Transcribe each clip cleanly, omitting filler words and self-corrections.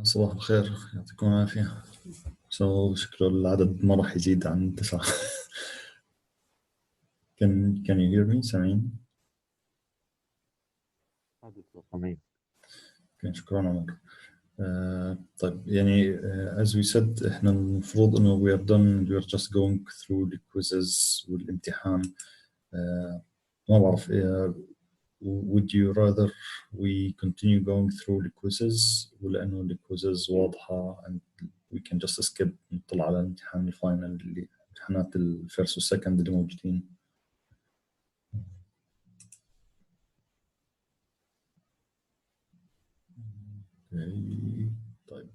صباح الخير، يعطيكم العافية. شكله العدد ما راح يزيد عن 9. Can you hear me؟ سامعين؟ حدث وصميم. شكرا عمر. طيب يعني as we said احنا المفروض انه we are just going through the quizzes والامتحان. ما بعرف would you rather we continue going through the quizzes ولا انه the quizzes واضحة and we can just skip نطلع على الامتحان الفاينل اللي امتحانات الفيرست والسكند اللي موجودين. طيب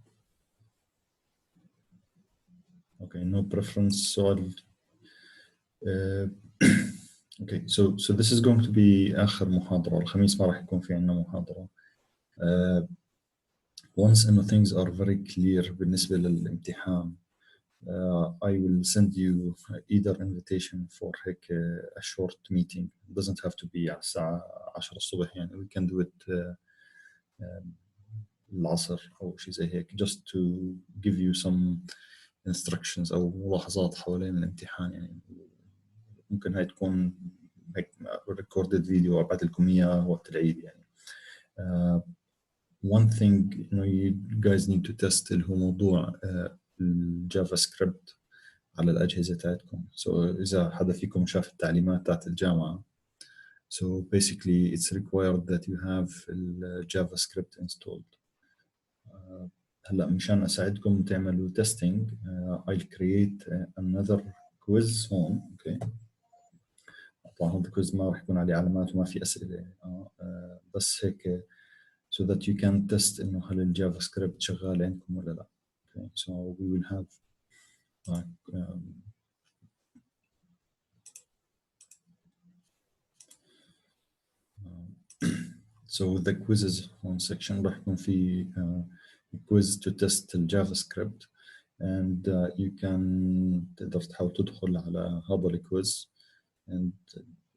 okay, no preference سؤال. okay, so this is going to be آخر محاضرة. الخميس ما راح يكون في عندنا محاضرة. once إنه things are very clear بالنسبة للامتحان, I will send you either invitation for هيك a short meeting. It doesn't have to be على الساعة 10 الصبح يعني. We can do it العصر أو شيء زي هيك just to give you some instructions أو ملاحظات حوالين الامتحان يعني. ممكن هاي تكون هيك recorded فيديو أبعث لكم إياه وقت العيد يعني. one thing you guys need to test اللي هو موضوع الجافا سكريبت على الأجهزة تاعتكم. So إذا حدا فيكم شاف التعليمات تاعت الجامعة, so basically it's required that you have the JavaScript installed. هلا مشان أساعدكم تعملوا testing, I'll create another quiz هون. okay. طبعا هذا الكويز ما راح يكون عليه علامات وما في أسئلة, بس هيك so that you can test إنه هل الجافا سكريبت شغال عندكم ولا لا. okay. So we will have so the quizzes on section راح يكون في quiz to test الجافا سكريبت and you can تقدر تحاول تدخل على هذا الكويز and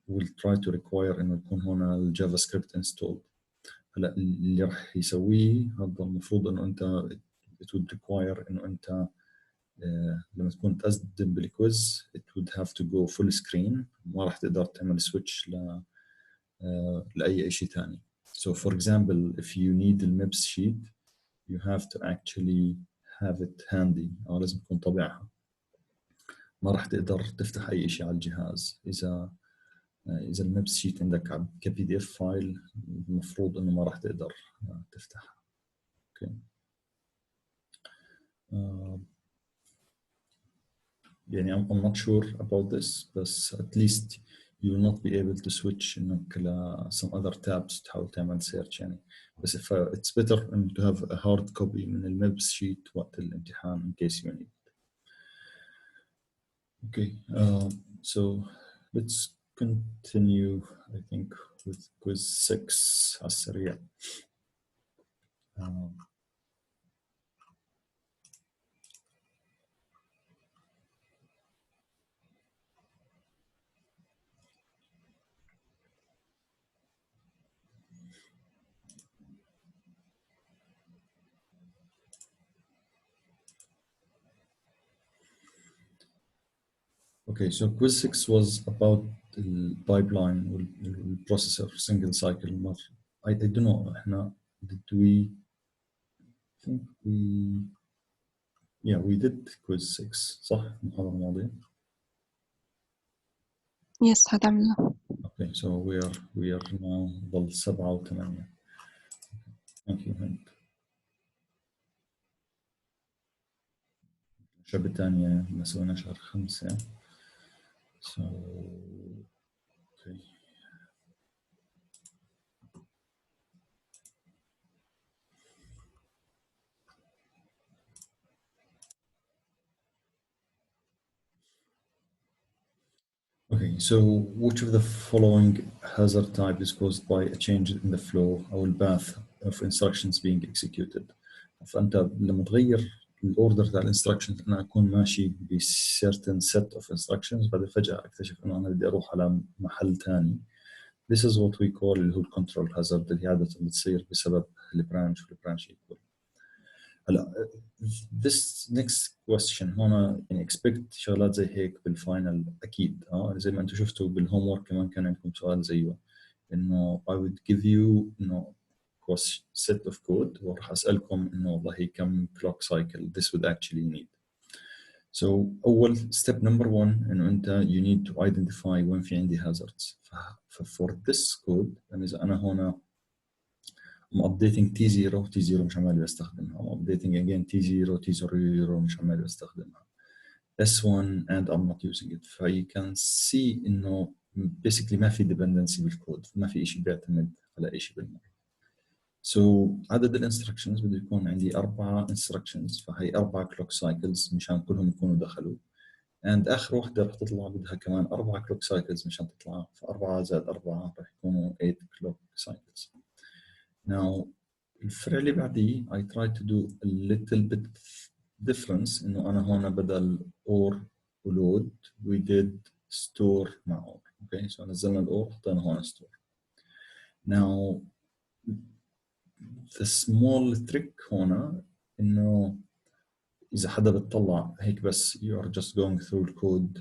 we'll try to require إنه يكون هنا الجافا سكريبت installed. هلا اللي راح يسويه هذا المفروض إنه أنت it would require إنه أنت لما تكون تقدم بالكويز it would have to go full screen. ما راح تقدر تعمل switch لأي شيء ثاني. So for example, if you need the MIPS sheet, you have to actually have it handy. أو لازم تكون طابعها. ما راح تقدر تفتح أي شيء على الجهاز. إذا الميبس شيت عندك كPDF فايل, المفروض إنه ما راح تقدر تفتحها. Okay. يعني I'm not sure about this, but at least you will not be able to switch إنك ل some other tabs تحاول تعمل search يعني. بس it's better to have a hard copy من الميبس شيت وقت الامتحان in case you need it. Okay, so let's continue, I think, with quiz 6 على السريع. Okay, so quiz 6 was about the pipeline the processor single cycle. I don't know, did we think we did quiz 6 صح المحاضرة الماضية؟ Yes, هتعملها. Okay, so we are now ضل 7 و8. Thank you, Hind. الشعب الثانية ما سوينا شهر 5. So okay. Okay, so which of the following hazard type is caused by a change in the flow or path of instructions being executed? فأنت لما تغير الأوردر تاع الانستراكشنز أنا أكون ماشي ب certain set of instructions بعد فجأة أكتشف إنه أنا بدي أروح على محل ثاني. This is what we call اللي هو control hazard اللي عادة بتصير بسبب البرانش والبرانش equal. هلا this next question هون يعني expect شغلات زي هيك بالفاينل اكيد. زي ما انتم شفتوا بالهوم ورك كمان كان عندكم سؤال زيه، انه I would give you انه set of code وراح اسالكم انه والله كم clock cycle this would actually need. So أول step number one إنه أنت you need to identify وين في عندي hazards. for this code يعني إذا أنا هنا I'm updating T0 T0 مش عمالي بستخدمها. I'm updating again T0 T0 مش عمالي بستخدمها. S1 and I'm not using it. You can see إنه basically ما في dependency بالكود، ما في إشي بيعتمد على إشي بالمرة. So عدد الانستركشنز بده يكون عندي 4 instructions، فهي 4 clock cycles مشان كلهم يكونوا دخلوا. and آخر وحدة رح تطلع بدها كمان 4 clock cycles مشان تطلع، ف4 زائد 4 رح يكونوا 8 clock cycles. Now الفرع اللي بعديه I try to do a little bit difference، إنه أنا هون بدل or load we did store مع or. Okay, so نزلنا ال or حطينا هون store. Now the small trick هنا إنه إذا حدا بتطلع هيك بس you are just going through الكود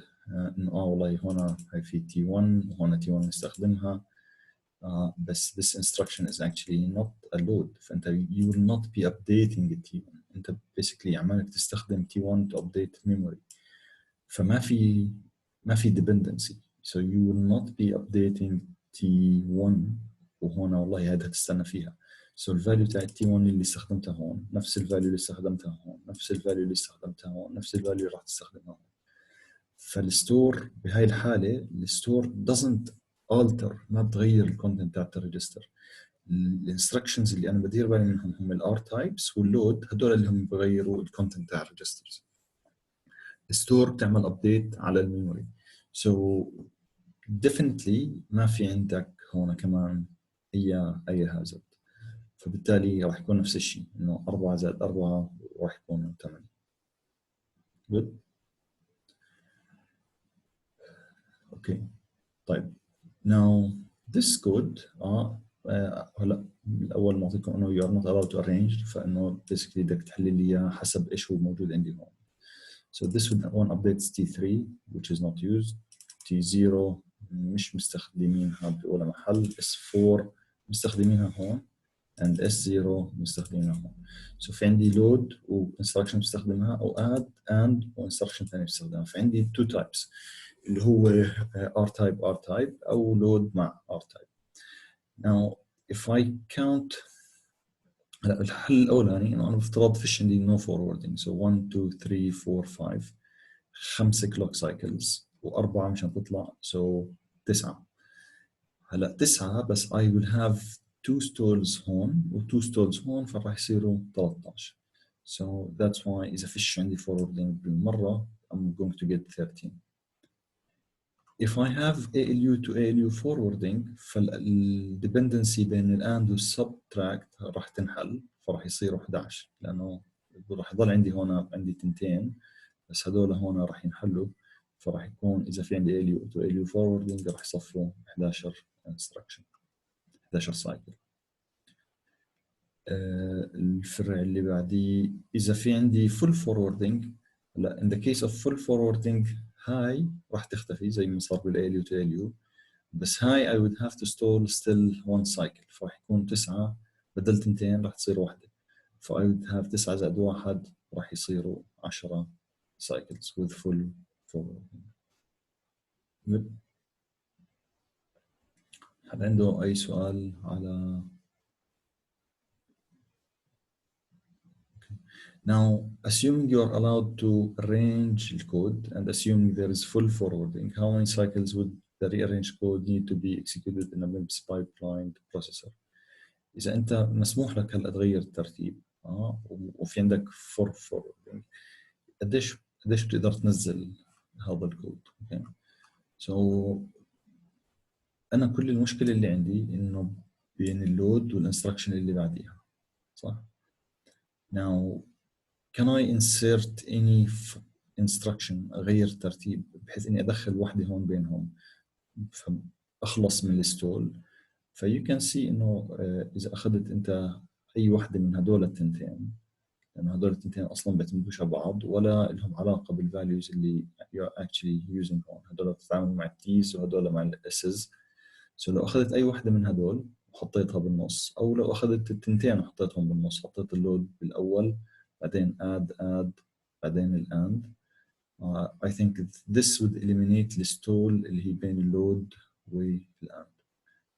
إنه والله هنا هي في T1 وهنا T1 نستخدمها. بس this instruction is actually not a load، فأنت you will not be updating T1. أنت basically عمالك تستخدم T1 to update memory، فما في dependency. So you will not be updating T1 وهنا والله هذا تستنى فيها. So الفاليو تاع T1 اللي استخدمتها هون نفس الفاليو اللي استخدمتها هون، نفس الفاليو اللي استخدمتها هون، نفس الفاليو اللي راح تستخدمها هون. فالستور بهاي الحالة الستور doesn't alter، ما بتغير الكونتنت تاع الريجستر. الانستركشنز اللي انا بدير بالي منهم هم الار تايبس واللود، هدول اللي هم بغيروا الكونتنت تاع الريجسترز. الستور بتعمل ابديت على الميموري. سو definitely ما في عندك هون كمان اي هازارد، فبالتالي راح يكون نفس الشيء انه 4 زائد 4 راح يكون 8. good. اوكي طيب now this code هلا الاول معطيكم انه you are not allowed to arrange، فانه basically بدك تحلي لي اياه حسب ايش هو موجود عندي هون. So this one updates T3 which is not used. T0 مش مستخدمينها بولا محل. S4 مستخدمينها هون and S0 مستخدمينها هون. So في عندي load و instruction بستخدمها أو add and و instruction ثانية بستخدمها. فعندي two types اللي هو R type أو load مع R type. Now if I count هلا الحل الأولاني إنه أنا بفترض فيش عندي no forwarding. So 1 2 3 4 5 5 كلوك سايكلز وأربعة مشان تطلع so 9. هلا 9 بس I will have 2 stalls هون و 2 stalls هون فراح يصيروا 13. So that's why إذا فيش عندي forwarding بالمرة I'm going to get 13. If I have ALU to ALU forwarding فالdependency بين الأند والسبتراكت راح تنحل فراح يصيروا 11 لأنه راح يضل عندي هون عندي تنتين بس هدول هون راح ينحلوا، فراح يكون اذا في عندي اليو تو اليو فورwarding راح يصفوا 11 instruction 11 سايكل. الفرع اللي بعديه اذا في عندي full forwarding، لا in the case of full forwarding هاي راح تختفي زي ما صار بالاليو تو اليو، بس هاي I would have to stall still one cycle فراح يكون 9 بدل تنتين راح تصير واحدة، ف I would have 9 زائد 1 راح يصيروا 10 cycles with full forwarding. هل عنده أي سؤال على Now assuming you are allowed to arrange the code and assuming there is full forwarding, how many cycles would the rearranged code need to be executed in a MIPS pipeline processor؟ إذا أنت مسموح لك هلا تغير الترتيب وفي عندك for forwarding قديش بتقدر تنزل هذا الكود؟ okay. So أنا كل المشكلة اللي عندي إنه بين اللود والinstruction اللي بعديها صح؟ Now can I insert any instruction أغير ترتيب بحيث إني أدخل واحدة هون بينهم فأخلص من الستول. you can see إنه إذا أخذت أنت أي واحدة من هدول التنتين لأنه هدول التنتين أصلا بيعتمدوش على بعض ولا لهم علاقة بالفاليوز اللي you're actually using هون. هدول بتتعامل مع التيز وهدول مع الاسز. سو لو أخذت أي واحدة من هدول وحطيتها بالنص، أو لو أخذت التنتين وحطيتهم بالنص، حطيت اللود بالأول بعدين add بعدين الأند. I think this would eliminate الستول اللي هي بين اللود والأند.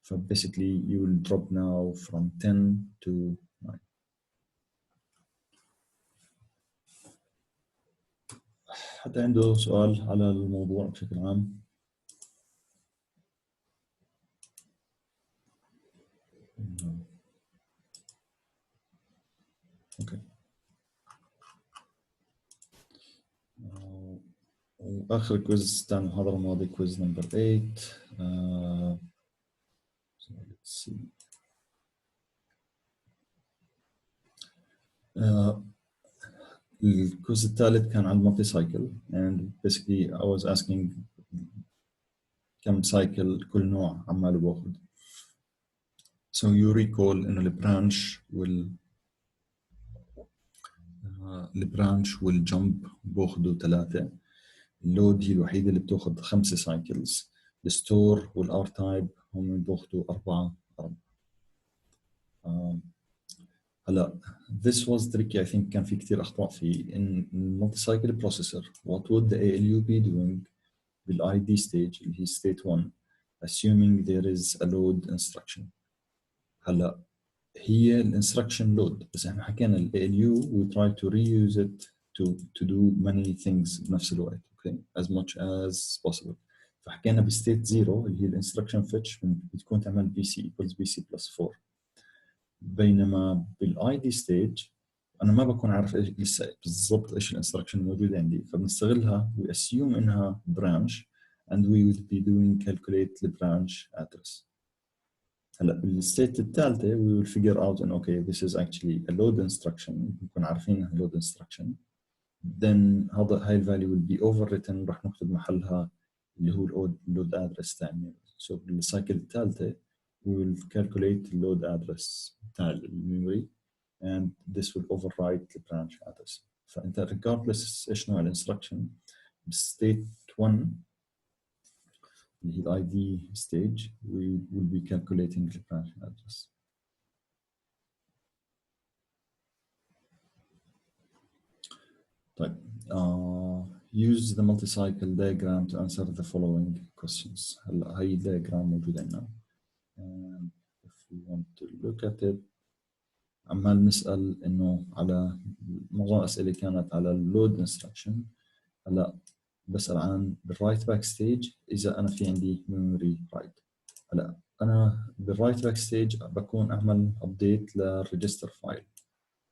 So basically you will drop now from 10 to 9. حتى عنده سؤال على الموضوع بشكل عام؟ اوكي. واخر كويز تاع المحاضرة الماضية كويز نمبر 8. So let's see. الكويز الثالث كان عن multi cycle and basically I was asking كم سايكل كل نوع عماله باخذ. So you recall انه البرانش والجمب باخذوا 3. اللود هي الوحيدة اللي بتاخذ 5 سايكلز. الستور والار تايب هم باخذوا 4. هلا this was tricky. I think كان في كثير أخطاء فيه. in multi cycle processor what would the ALU be doing بالID stage اللي هي state 1 assuming there is a load instruction. هلا هي الانستركشن لود بس احنا حكينا ال ALU we try to reuse it to do many things بنفس الوقت. okay as much as possible. فحكينا بستيت 0 اللي هي الانستركشن فيتش بتكون تعمل BC equals BC plus 4. بينما بالاي دي ستيج انا ما بكون عارف ايش لسه بالضبط ايش الانستركشن الموجوده عندي، فبنستغلها we assume انها branch and we would be doing calculate the branch address. هلا بالستيت الثالثه we will figure out ان okay this is actually a load instruction بنكون عارفين انها load instruction. then هاي الفاليو will be overwritten رح نكتب محلها اللي هو load address تاعنا. so بالسايكل الثالثه we will calculate the load address تاع الميموري and this will override the branch address. فانت regardless ايش نوع الانستركشن state 1 اللي هي الاي دي stage we will be calculating the branch address. طيب use the multi-cycle diagram to answer the following questions. هلا هي diagram موجودة عندنا and if we want to look at it عمال نسأل إنه على معظم الأسئلة كانت على اللود انستركشن. هلا بسأل عن بالرايت باك ستيج إذا أنا في عندي ميموري رايت. هلا أنا بالرايت باك ستيج بكون أعمل أبديت للريجستر فايل.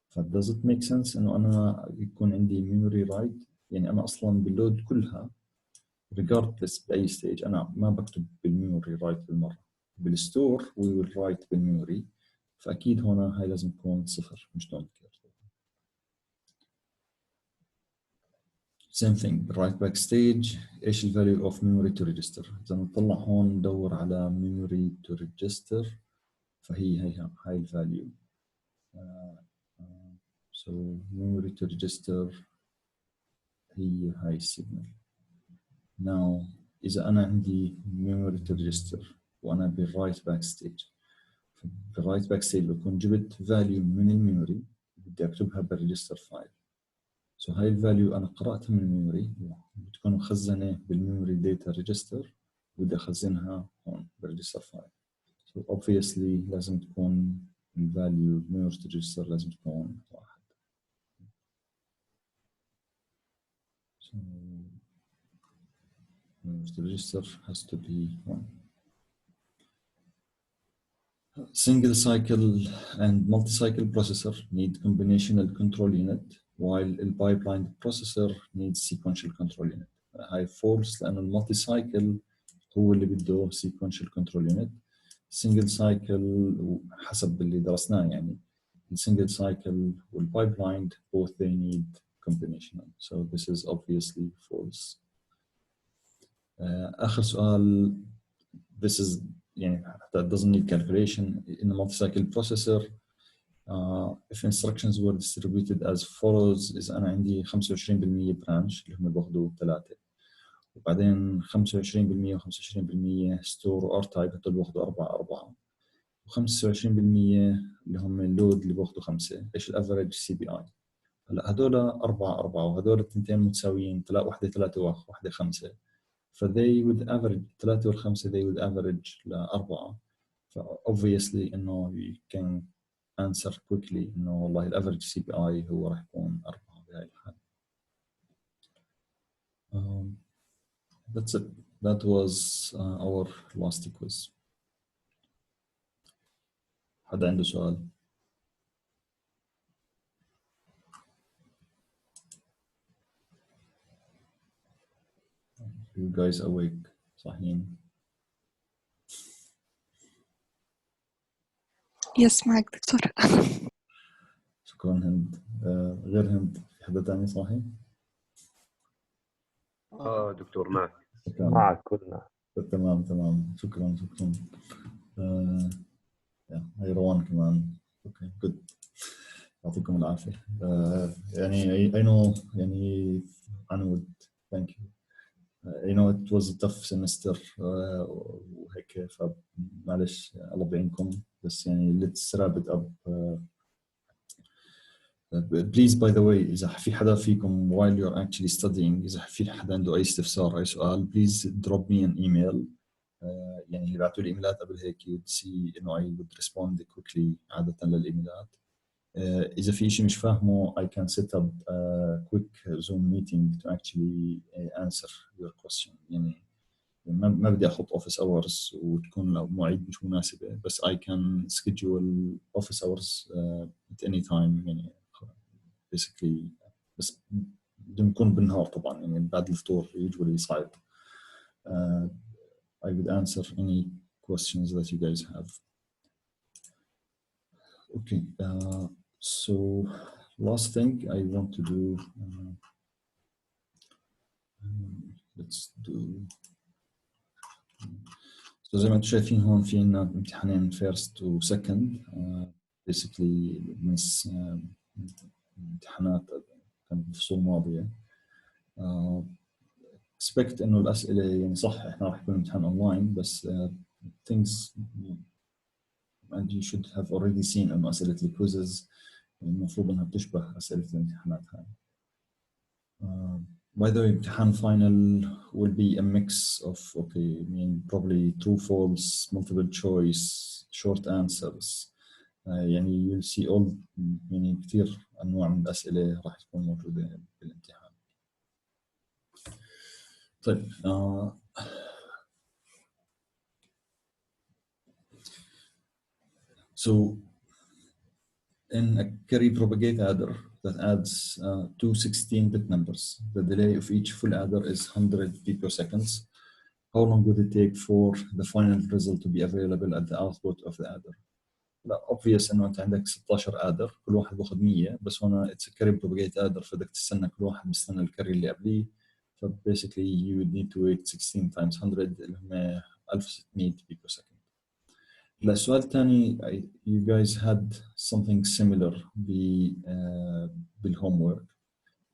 فdoes it make sense إنه أنا يكون عندي ميموري رايت؟ يعني أنا أصلاً باللود كلها regardless بأي ستيج أنا ما بكتب بالميموري رايت بالمرة. بالستور we will write بالميموري. فأكيد هنا هاي لازم تكون 0 مش don't care. same thing بالرايت باك ستيج ايش الفاليو اوف memory to register. إذا نطلع هون ندور على memory to register فهي هاي الفاليو. so memory to register هي هاي السيجنال. now إذا أنا عندي memory to register وأنا بالرايت باك ستيج بالرايت باك ستيج بكون جبت فاليو من الميموري بدي اكتبها بالريجستر فايل. سو هاي الفاليو انا قراتها من الميموري بتكون مخزنه بالميموري داتا ريجستر وبدي اخزنها هون بالريجستر فايل. سو obviously لازم تكون الفاليو الميموري ريجستر لازم تكون 1. so memory register has to be 1. Single cycle and multi-cycle processor need combinational control unit while the pipeline processor needs sequential control unit. هاي false لأنه المالتي سايكل هو اللي بده sequential control unit. single cycle حسب اللي درسناه يعني السنجل cycle والpipeline both they need combinational. So this is obviously false. آخر سؤال this is يعني حتى it doesn't need calculation in a multi-cycle processor if instructions were distributed as follows إذا أنا عندي 25% branch اللي هم بياخذوا 3 وبعدين 25% و25% store و R type هدول بياخذوا 4 و25% اللي هم اللود اللي بياخذوا 5 ايش الافريج سي بي اي. هلا هدول 4 وهدول التنتين متساويين واحدة 3 وواحدة 5 ف they would average 3 وال5 they would average ل4 ف obviously إنه you can answer quickly إنه والله الافريج سي بي اي هو راح يكون 4 بهاي الحالة. That's it. That was our last quiz. حدا عنده سؤال؟ You guys awake صحيين؟ يس معك دكتور. شكرا هند. غير هند في حدا تاني صاحي؟ دكتور معك. معك كلنا. تمام شكرا. هاي روان كمان. اوكي جود. يعطيكم العافية. يعني I know يعني عنود thank you. You know it was a tough semester وهيك فمعلش الله بعينكم بس يعني let's wrap it up. Please by the way إذا في حدا فيكم while you're actually studying إذا في حدا عنده أي استفسار أي سؤال please drop me an email. يعني اللي بعثوا لي إيميلات قبل هيك you'd see إنه I would respond quickly عادة للإيميلات. إذا في شيء مش فاهمه I can set up a quick Zoom meeting to actually answer your question. يعني ما بدي أحط office hours وتكون مواعيد مش مناسبة بس I can schedule office hours at any time يعني basically بس بدهم يكون بالنهار طبعا يعني بعد الفطور usually صعب. I would answer any questions that you guys have. Okay, so last thing I want to do, let's do. So زي ما انتم شايفين هون في عنا امتحانين first و second. Basically miss امتحانات كانت بالفصول الماضية. expect إنه الأسئلة يعني صح إحنا راح يكون امتحان أونلاين بس things and you should have already seen إنه أسئلة الكويزز المفروض إنها بتشبه أسئلة الامتحانات هاي. By the way, امتحان final will be a mix of okay, I mean probably true, false, multiple choice, short answers. يعني you'll see all يعني كثير أنواع من الأسئلة راح تكون موجودة بالامتحان. طيب so in a carry propagate adder that adds two 16-bit numbers, the delay of each full adder is 100 picoseconds. How long would it take for the final result to be available at the output of the adder? لا obvious انه انت عندك 16 adder كل واحد باخذ 100 بس هنا it's a carry propagate adder فبدك تستنى كل واحد بيستنى الكاري اللي قبليه ف basically you would need to wait 16 times 100 اللي هم 1600 picoseconds. السؤال الثاني you guys had something similar بالhomework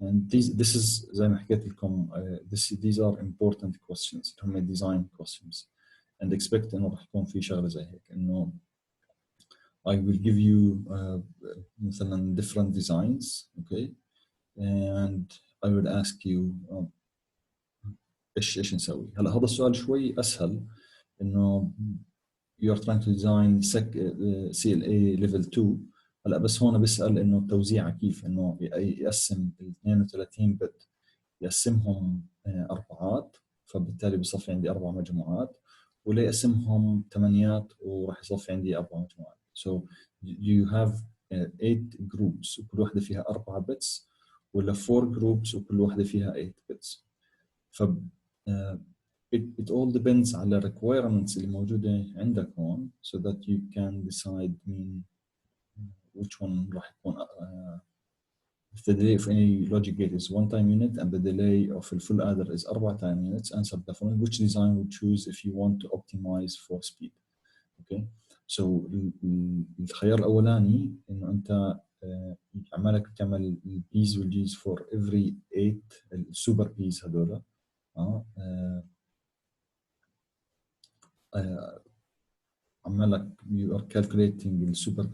and this is زي ما حكيت لكم these are important questions هم design questions and expect إنه راح يكون في شغلة زي هيك إنه I will give you مثلا different designs okay and I would ask you إيش نسوي. هلا هذا السؤال شوي أسهل إنه you are trying to design CLA level 2 هلا بس هون بسأل إنه التوزيع كيف إنه يقسم ال 32 بت يقسمهم أربعات فبالتالي بصفي عندي 4 مجموعات ولا يقسمهم ثمانيات وراح يصفي عندي 4 مجموعات. So you have 8 groups وكل واحدة فيها 4 bits ولا 4 groups وكل واحدة فيها 8 bits. ف it all depends على requirements اللي موجودة عندك هون so that you can decide which one راح يكون if the delay of any logic gate is 1 time unit and the delay of a full adder is 4 time units answer the following which design would choose if you want to optimize for speed. Okay, So الخيار الأولاني إنه أنت عمالك بتعمل البيز والجيز for every 8 السوبر بيز هذول عمالك you are calculating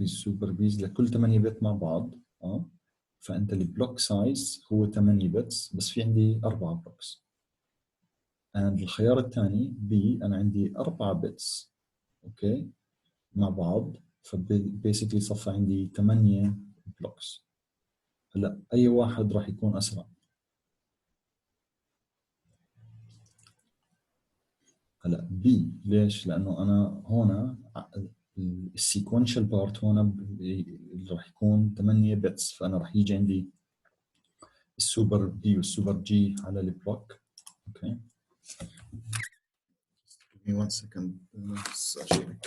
السوبر بيز لكل 8 بت مع بعض فأنت البلوك سايز هو 8 بتس بس في عندي 4 بلوكس. and الخيار الثاني B أنا عندي 4 بتس أوكي مع بعض فبيسكلي صفى عندي 8 بلوكس. هلا أي واحد راح يكون أسرع؟ هلا بي ليش؟ لأنه أنا هون السيكونشال بارت هون اللي راح يكون 8 بتس فأنا راح يجي عندي السوبر بي والسوبر جي على البلوك. اوكي give me 1 second بس أشيك.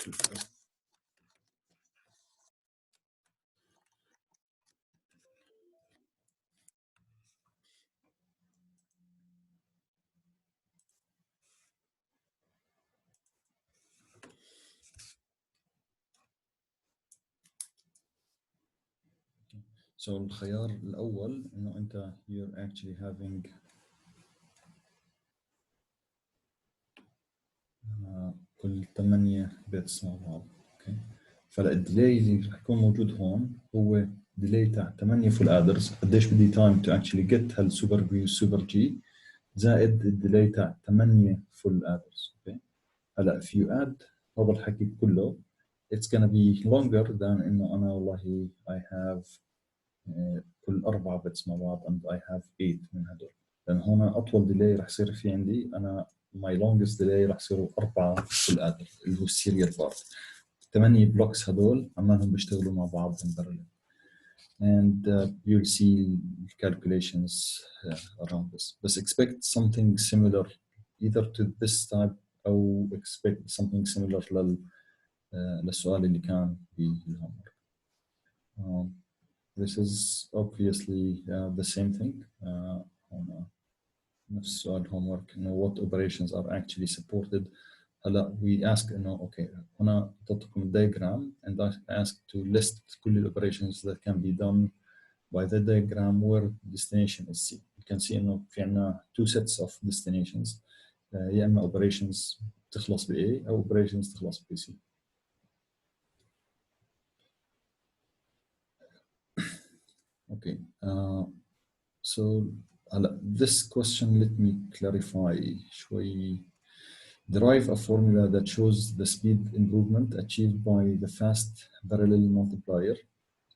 So الخيار الأول إنه أنت you're actually having كل 8 بيتس مع بعض. اوكي فالديلي اللي رح يكون موجود هون هو ديلي تاع 8 فول ادرز قديش بدي تايم تو اكشلي جيت هالسوبر بي والسوبر جي زائد الديلي تاع 8 فول ادرز. اوكي هلا if you add هذا الحكي كله it's gonna be longer than إنه أنا والله I have كل 4 بتس مع بعض and I have 8 من هدول. لأن هون أطول ديلي رح يصير في عندي أنا my longest delay رح يصيروا 4 في الادر اللي هو السيريال بارت. 8 بلوكس هدول عمالهم بيشتغلوا مع بعض in parallel and you'll see calculations around this. بس expect something similar either to this type أو expect something similar للسؤال اللي كان في الهومورك. This is obviously the same thing. نفس السؤال homework إنه what operations are actually supported. هلا we ask إنه okay هنا تعطيكم diagram and I ask to list كل ال operations that can be done by the diagram where destination is C. You can see إنه في عنا two sets of destinations يا إما operations تخلص ب A أو operations تخلص ب C. Okay. So this question let me clarify شوي. Derive a formula that shows the speed improvement achieved by the fast parallel multiplier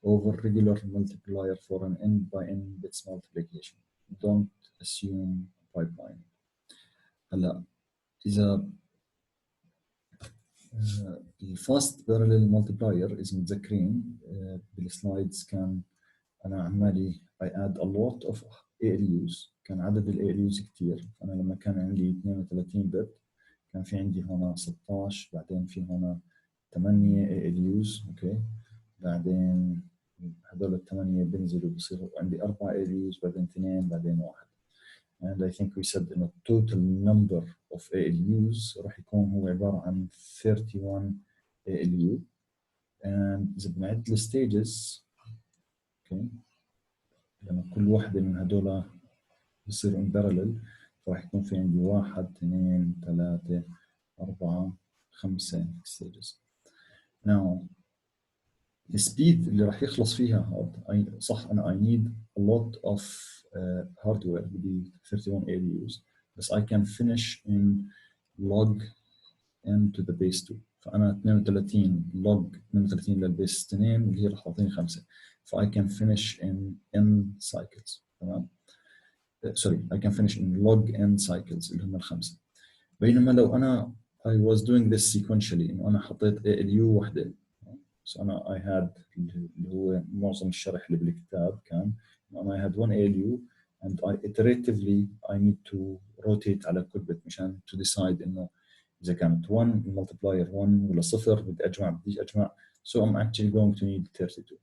over regular multiplier for an n by n bits multiplication. Don't assume pipeline. هلا إذا الفاست parallel multiplier إذا متذكرين بالسلايدز كان أنا عمالي I add a lot of ALUs كان عدد ال ALUs كتير. أنا لما كان عندي 32 بت كان في عندي هنا 16 بعدين في هنا 8 ALUs. اوكي بعدين هذول الثمانية بينزلوا بصيروا عندي 4 ALUs بعدين 2 بعدين 1 and I think we said إنه total number of ALUs راح يكون هو عبارة عن 31 ALU and إذا بنعد الستيجز اوكي لما كل واحدة من هذول بصير in parallel راح يكون في عندي 1 2 3 4 5 stages. Now السبيد اللي راح يخلص فيها هذا صح أنا I need a lot of hardware بدي 31 ALUs بس I can finish in log n to the base 2 فأنا 32 log 32 للبيس 2 اللي هي راح تعطيني 5 ف I can finish in n cycles. تمام sorry I can finish in log n cycles اللي هم الخمسة. بينما لو أنا I was doing this sequentially إنه أنا حطيت ALU واحدة so أنا I had اللي هو معظم الشرح اللي بالكتاب كان إنه I had one ALU and I iteratively I need to rotate على كل بت مشان to decide إنه إذا كانت 1 multiplier 1 ولا 0 بدي أجمع so I'm actually going to need 32.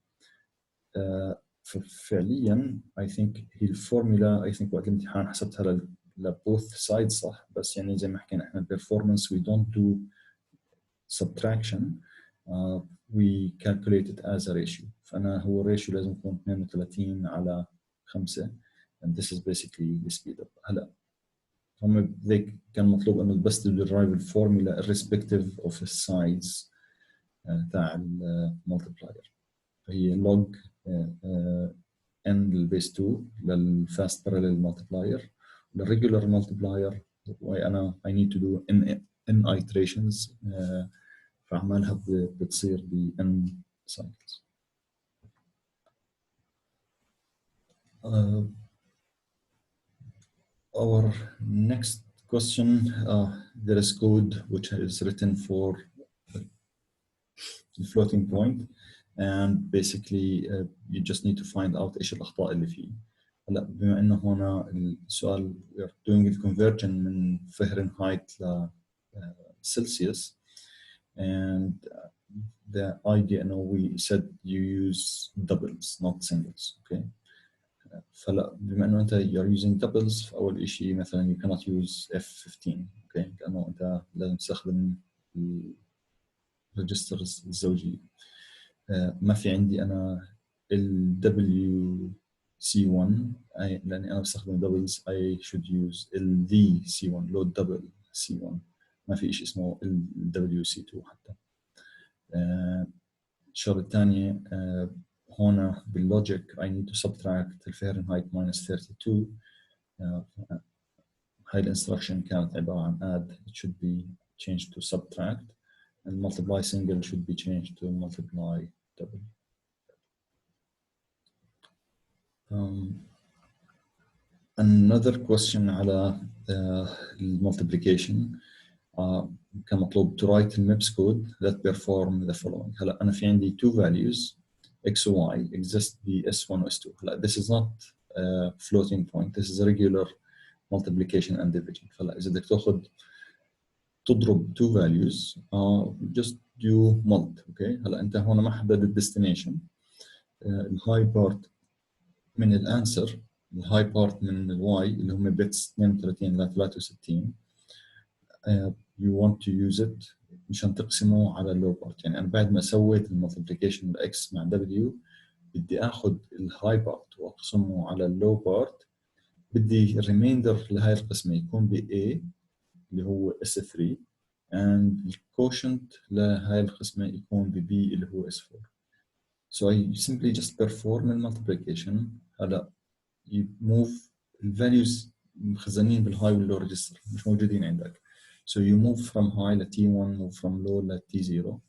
ففعليا I think هي الفورمولا I think وقت الامتحان حسبتها both sides صح بس يعني زي ما حكينا احنا performance we don't do subtraction we calculate it as a ratio. فأنا هو الريشيو لازم يكون 32 على 5 and this is basically the speed up. هلا هم كان مطلوب انه بس تدرايف الفورمولا irrespective of the size تاع المالتبلاير. فهي log n للبيس 2 للفاست بارallel مالتبلاير، للريجولار مالتبلاير وانا I need to do n iterations فعمالها بتصير ب n cycles. Our next question, there is code which is written for the floating point and basically you just need to find out ايش الاخطاء اللي فيه. هلا بما انه هنا السؤال we are doing the conversion من فهرنهايت ل Celsius and the idea we said you use doubles not singles. Okay. فلا بما انه انت you're using doubles فاول شيء مثلا you cannot use F15 okay لانه انت لازم تستخدم الريجسترز الزوجيه. ما في عندي انا ال WC1 لاني انا بستخدم doubles I should use ال DC1 لو double C1 ما في شيء اسمه ال WC2 حتى. الشغله الثانيه هنا باللوجيك I need to subtract الفahrenheit minus 32. هاي الانستركشن كانت عبارة عن add it should be changed to subtract and multiply single should be changed to multiply double. Another question على multiplication كان مطلوب to write the MIPS code that perform the following. هلا أنا في عندي two values x و y exist ب S1 و S2. هلا this is not floating point, this is a regular multiplication and division. فلا إذا بدك تاخذ تضرب two values just do mult. okay. هلا أنت هون ما حددت destination. الهاي بارت من الانسر الهاي بارت من الواي اللي هم بيتس 32 ل 63 you want to use it مشان تقسمه على اللو بارت. يعني أنا بعد ما سويت المultiplication الإكس مع W بدي آخذ الهاي بارت وأقسمه على اللو بارت. بدي الريميندر لهاي القسمة يكون ب A اللي هو S3 and الكوشنت لهاي القسمة يكون ب B اللي هو S4. So I simply just perform the multiplication. هلا you move الvalues مخزنين بالهاي واللو ريجستر مش موجودين عندك. So you move from high ل T1 move from low ل T0.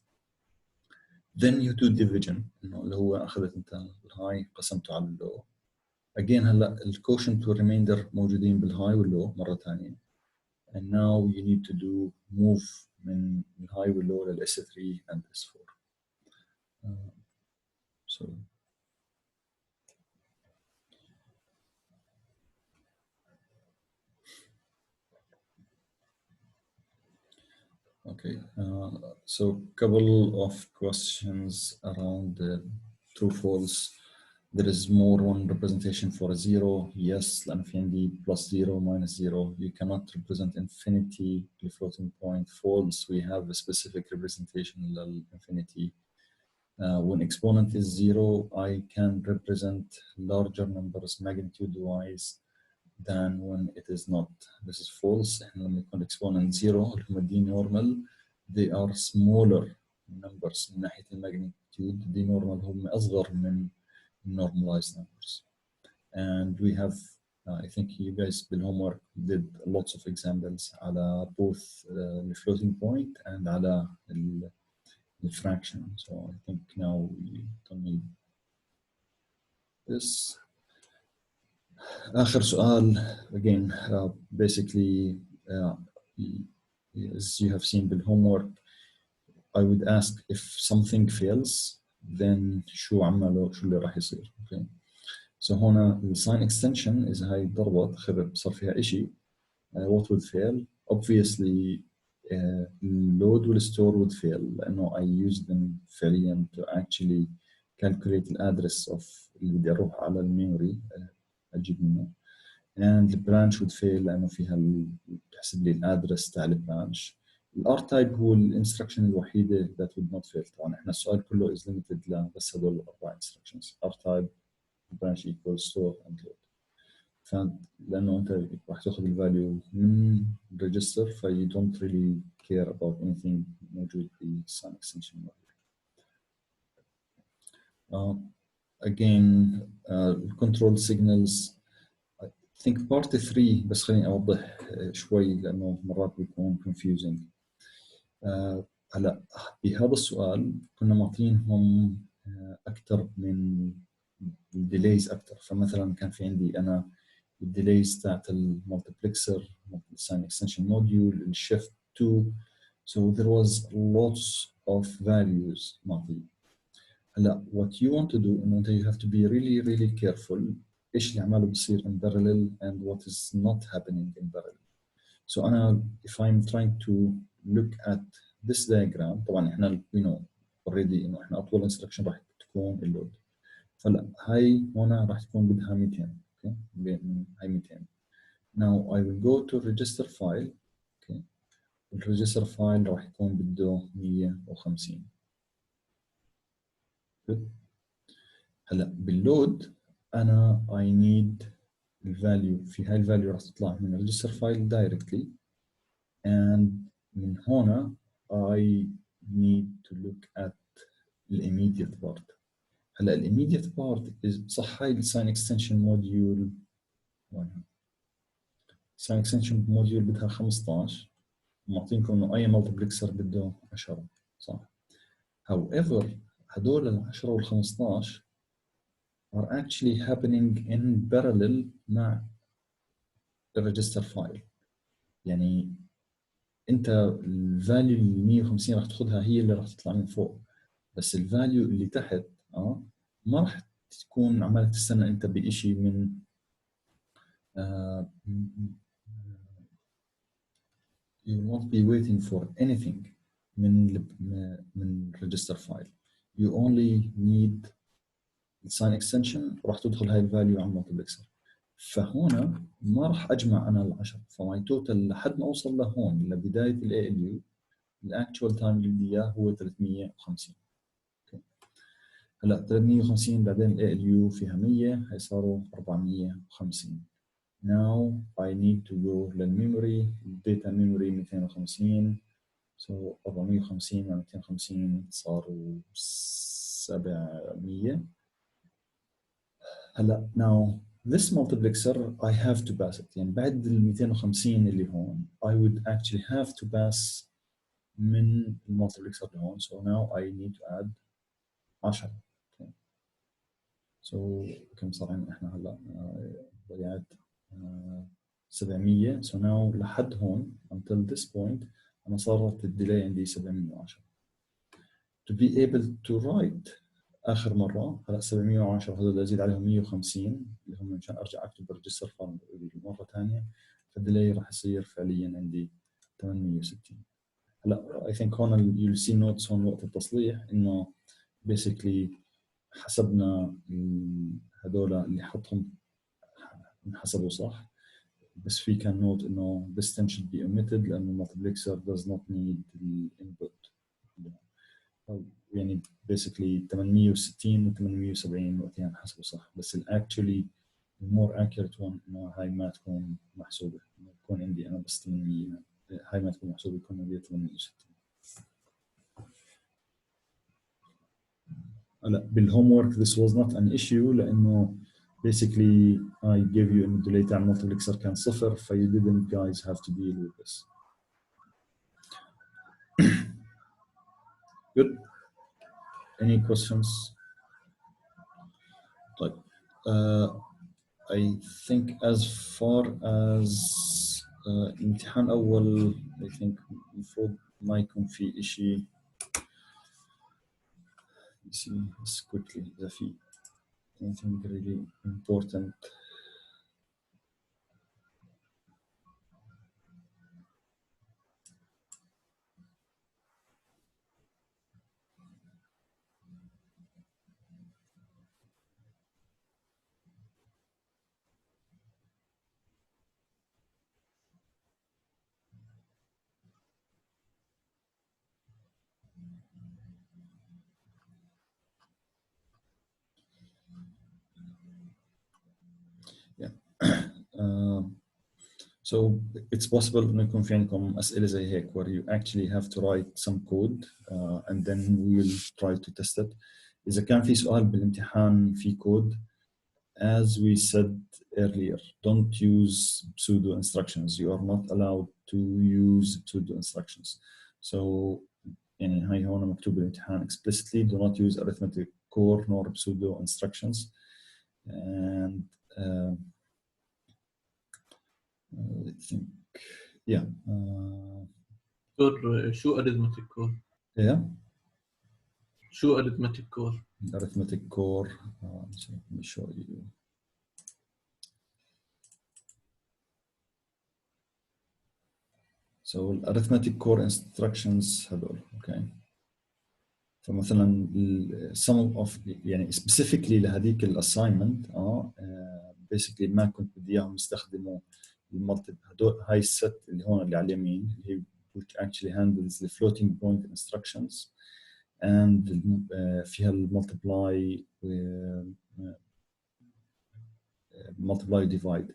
Then you do division إنه اللي هو أخذت أنت الهاي قسمته على اللو. Again هلا الكوشنت والريميندر موجودين بالهاي واللو مرة ثانية. And now you need to do move من الهاي واللو لل S3 and S4. So okay, so couple of questions around the true false. There is more one representation for a zero. Yes, لأن في عندي plus zero minus zero. You cannot represent infinity the floating point. False. We have a specific representation للinfinity. When exponent is zero, I can represent larger numbers magnitude-wise than when it is not. This is false. إحنا لما يكون exponent zero اللي هم d normal, they are smaller numbers من ناحية الماجنتيود. d normal هم أصغر من normalized numbers. And we have, I think you guys with homework did lots of examples على both the floating point and على the fraction. So I think now we don't need this. آخر سؤال again basically as you have seen with homework I would ask if something fails then شو اللي راح يصير. okay. So هنا the sign extension إذا هاي ضربت خرب صار فيها إشي what would fail obviously load will store would fail لأنه I used them فعليا to actually calculate the address of اللي بدي أروح على الميموري أجيب منه and the branch would fail لأنه فيها تحسب لي الادرس تاع البرانش الار تايب هو الانستركشن الوحيده that would not fail. طبعا احنا السؤال كله is limited بس هدول الاربع instructions r type branch equals store and load. لانه انت راح تاخذ الفاليو من الريجستر ف you don't really care about anything موجود في sign extension module. Again control signals I think part 3 بس خليني اوضح شوي لانه مرات بيكون confusing. هلا بهذا السؤال كنا معطينهم اكثر من الديليز اكثر. فمثلا كان في عندي انا الديليز تاعت المالتيبلكسر الساين اكستنشن موديول الشيفت 2 so there was lots of values معطي. هلا what you want to do انه انت you have to be really careful ايش اللي عماله بصير in parallel and what is not happening in parallel. So أنا if I'm trying to look at this diagram طبعا إحنا we know already إنه إحنا أطول instruction راح تكون اللود. فلا هاي هنا راح تكون بدها 200 okay هاي 200. Now I will go to register file okay الريجستر فايل راح يكون بده 150. good. هلا باللود أنا I need الفاليو في هاي الفاليو راح تطلع من الريجستر فايل directly and من هنا I need to look at the immediate part. هلا ال immediate part is صح هاي sign extension module sign extension module بدها 15 معطينكم انه اي multiplexer بده 10 صح. however هدول ال 10 وال 15 are actually happening in parallel مع الريجستر فايل. يعني انت الفاليو ال 150 راح تاخذها هي اللي راح تطلع من فوق بس الفاليو اللي تحت ما راح تكون عمالك تستنى انت بشيء من you will not be waiting for anything من register file. You only need sign extension وراح تدخل هاي الفاليو على المالتيبلكسر. فهنا ما راح اجمع انا ال10 فماي توتال لحد ما اوصل لهون لبدايه الاي ال يو الاكتوال تايم اللي بدي اياه هو 350. هلا 350 بعدين الاي ال يو فيها 100 هي صاروا 450. Now I need to go للميموري الداتا ميموري 250 so 450 مع 250 صاروا 700. هلا now this multiplexer I have to pass it يعني بعد ال 250 اللي هون I would actually have to pass من المالتيبلكسر لهون so now I need to add 10. okay. so كم صار عندنا احنا هلا ضيعت 700 so now لحد هون until this point أنا صارت الديلي عندي 710 to be able to write آخر مرة هلا 710 هذول أزيد عليهم 150 اللي هم مشان أرجع أكتب بالريجستر فايل مرة ثانية فالديلي راح يصير فعليا عندي 860. هلا I think هون you'll see notes هون وقت التصليح إنه basically حسبنا هذول اللي حطهم انحسبوا صح بس في كان نوت انه this term should be omitted لانه multiplexer does not need the input يعني basically 860 و 870 وقتها انحسبوا صح بس actually the more accurate one انه هاي ما تكون محسوبه تكون عندي انا بس 800 هاي ما تكون محسوبه يكون عندي 860. هلا بالهوم ورك this was not an issue لانه basically I gave you ان الديلي تاع المالتيبلكسر كان صفر ف you didn't guys have to deal with this. good. any questions? طيب I think as far as امتحان أول I think المفروض ما يكون في إشي. let's see this quickly إذا في anything really important. Yeah. So it's possible إنه يكون في عندكم أسئلة زي هيك where you actually have to write some code and then we will try to test it. إذا كان في سؤال بالامتحان في code, as we said earlier, don't use pseudo instructions. You are not allowed to use pseudo instructions. So يعني هاي هون مكتوب بالامتحان explicitly do not use arithmetic core nor pseudo instructions. And I think yeah. شو arithmetic core؟ Yeah. شو arithmetic core؟ Arithmetic core. So let me show you. So arithmetic core instructions هذول. Okay. فمثلا some of يعني specifically لهذيك الاساينمنت basically ما كنت بدي اياهم يستخدموا المالتي هدول هاي الست اللي هون اللي على اليمين اللي هي which actually handles the floating point instructions and فيها المultiply multiply divide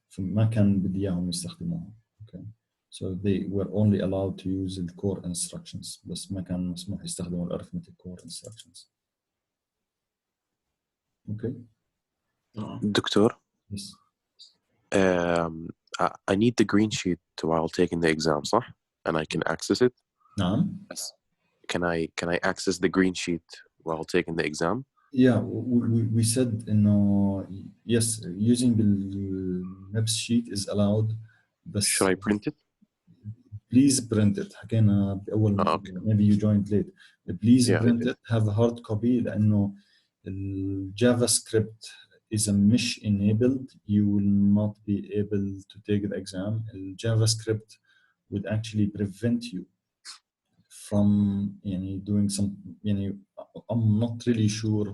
فما كان بدي اياهم يستخدموها. Okay. So they were only allowed to use the core instructions بس ما كان مسموح يستخدموا arithmetic core instructions. Okay. دكتور. Yes. I need the green sheet while taking the exam, صح? And I can access it? نعم. Can I access the green sheet while taking the exam? Yeah, we said yes, using the MIPS sheet is allowed. But should I print it? Please print it. حكينا بأول okay. Maybe you joined late. Please print it. Have a hard copy لأنه JavaScript is a mesh enabled. You will not be able to take the exam. JavaScript would actually prevent you from doing some I'm not really sure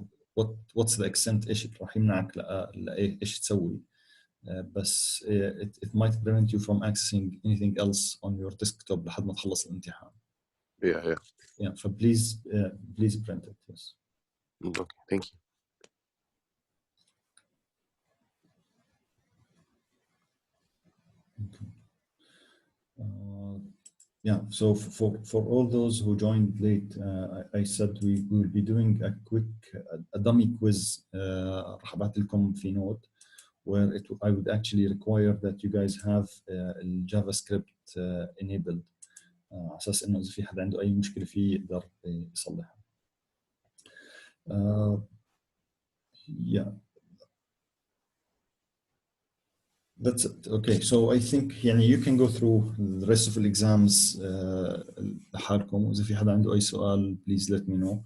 what's the extent ايش راح يمنعك ايش تسوي بس it might prevent you from accessing anything else on your desktop لحد ما تخلص الامتحان. Yeah, so please print it. Yes. Okay, thank you. Okay. Yeah, so for all those who joined late, I said we will be doing a dummy quiz راح ابعث لكم في note where I would actually require that you guys have JavaScript enabled على اساس انه اذا في حدا عنده اي مشكله فيه يقدر يصلحها. Yeah. That's it. Okay, so I think you can go through the rest of the exams لحالكم وإذا في حدا عنده أي سؤال please let me know.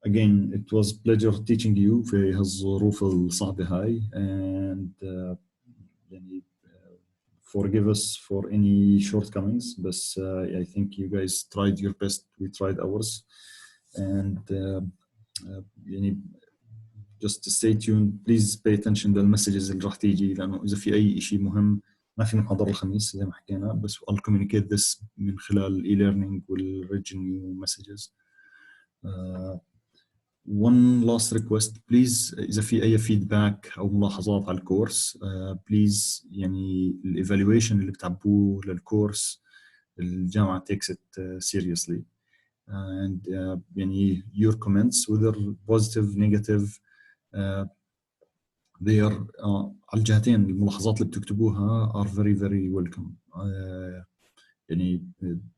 Again, it was pleasure teaching you في هالظروف الصعبة هاي and forgive us for any shortcomings but I think you guys tried your best, we tried ours and just stay tuned. Please pay attention للمسجز اللي راح تيجي لأنه إذا في أي شيء مهم ما في محاضرة الخميس زي ما حكينا بس I'll communicate this من خلال e-learning والريجن messages. One last request please إذا في أي feedback أو ملاحظات على الكورس please الإيفالويشن اللي بتعبوه للكورس الجامعة takes it seriously and your comments whether positive negative they are على الجهتين الملاحظات اللي بتكتبوها are very very welcome على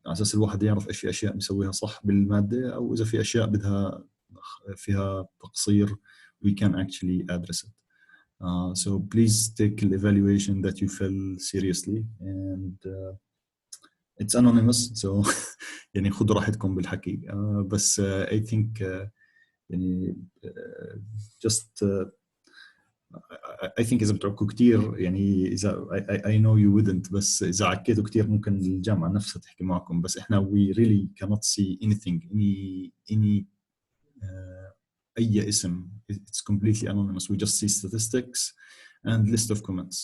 اساس الواحد يعرف ايش في اشياء مسويها صح بالماده او اذا في اشياء بدها فيها تقصير we can actually address it. So please take the evaluation that you feel seriously and it's anonymous so خذوا راحتكم بالحكي بس I think just I think إذا بتعكوا كتير إذا I know you wouldn't بس إذا عكيتوا كتير ممكن الجامعة نفسها تحكي معكم بس إحنا we really cannot see anything any أي اسم it's completely anonymous we just see statistics and list of comments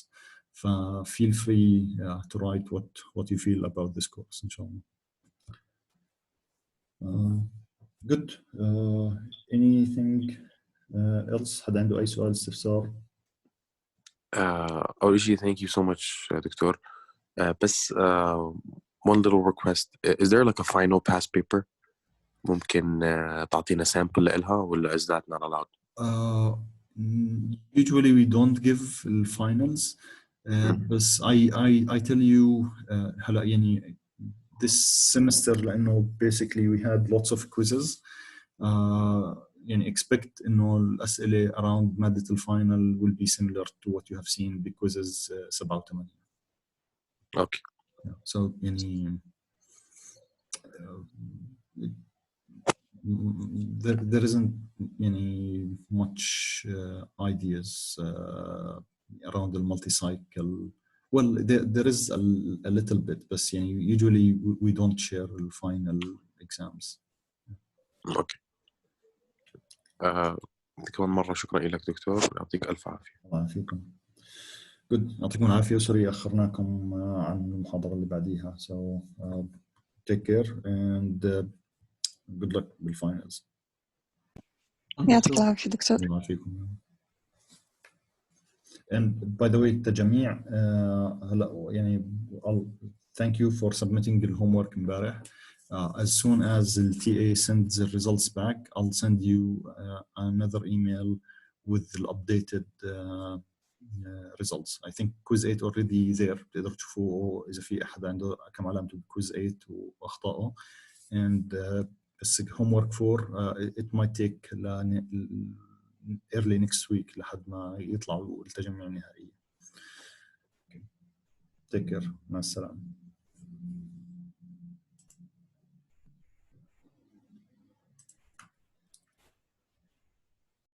feel free to write what you feel about this course إن شاء الله. Good. Anything else؟ حد عنده أي سؤال استفسار؟ أول شيء thank you so much دكتور. بس one little request. Is there like a final pass paper ممكن تعطينا sample لإلها ولا is that not allowed? Usually we don't give the finals. بس I tell you هلا يعني this semester لأنه basically we had lots of quizzes. يعني expect إنه الأسئلة around مادة الفاينل will be similar to what you have seen بquizzes 7 و 8. Okay. So يعني there isn't any much ideas around the multi-cycle. Well, there is a little bit, but usually we don't share the final exams. Okay. كمان مرة شكرا لك دكتور، يعطيك ألف عافية. الله يعافيكم. Good. يعطيكم العافية، وسوري أخرناكم عن المحاضرة اللي بعديها. So take care and good luck بالfinals. يعطيك العافية دكتور. الله يعافيكم. And by the way التجميع هلا يعني thank you for submitting the homework امبارح. As soon as the TA sends the results back, I'll send you another email with the updated results. I think quiz 8 already there. تقدروا تشوفوا إذا في أحد عنده كم علامة quiz 8 وأخطائه. And بس homework 4 it might take early next week لحد ما يطلعوا التجمع النهائي. Take care. مع السلامة.